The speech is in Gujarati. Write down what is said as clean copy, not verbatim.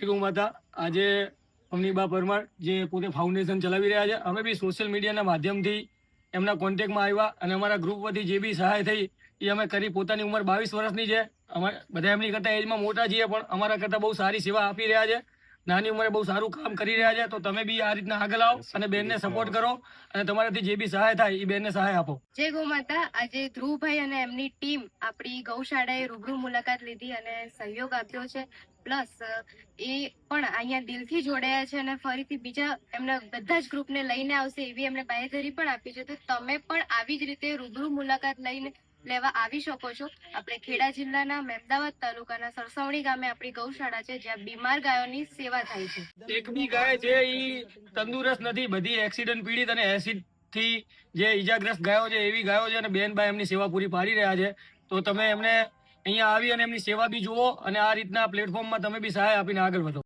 જય ગૌ માતા। આજે અમનીબા પરમાર જે પોતે ફાઉન્ડેશન ચલાવી રહ્યા છે, અમે બી સોશિયલ મીડિયાના માધ્યમથી એમના કોન્ટેક્ટમાં આવ્યા અને અમારા ગ્રુપ વતી જે બી સહાય થઈ એ અમે કરી। પોતાની ઉંમર 22 વર્ષની છે, અમે બધા એમની કરતાં એજમાં મોટા છીએ પણ અમારા કરતાં બહુ સારી સેવા આપી રહ્યા છે, નાની ઉંમરે બહુ સારું કામ કરી રહ્યા છે। તો તમે બી આ રીતના આગળ આવો અને બેનને સપોર્ટ કરો અને તમારાથી જે બી સહાય થાય એ બેનને સહાય આપો। જય ગૌ માતા। આજે ધ્રુવભાઈ અને એમની ટીમ આપણી ગૌશાળાએ રૂબરૂ મુલાકાત લીધી અને સહયોગ આપ્યો છે, પ્લસ એ પણ અહીંયા દિલથી જોડાયા છે અને ફરીથી બીજા એમના બધા જ ગ્રુપને લઈને આવશે એવી એમને બાંયધરી પણ આપી છે। તો તમે પણ આવી જ રીતે રૂબરૂ મુલાકાત લઈને લેવા આવી શકો છો। આપણે ખેડા જિલ્લાના મહેમદાવાદ તાલુકાના સરસવણી ગામે આપણી ગૌશાળા છે, જ્યાં બીમાર ગાયોની સેવા થાય છે। એક બી ગાય છે એ તંદુરસ્ત નથી, બધી એક્સિડન્ટ પીડિત અને એસિડ થી જે ઈજાગ્રસ્ત ગાયો છે એવી ગાયો છે અને બેનભાઈ એમની સેવા પૂરી પાડી રહ્યા છે। તો તમે એમને અહીંયા આવી અને એમની સેવા બી જુઓ અને આ રીતના પ્લેટફોર્મમાં તમે બી સહાય આપીને આગળ વધો।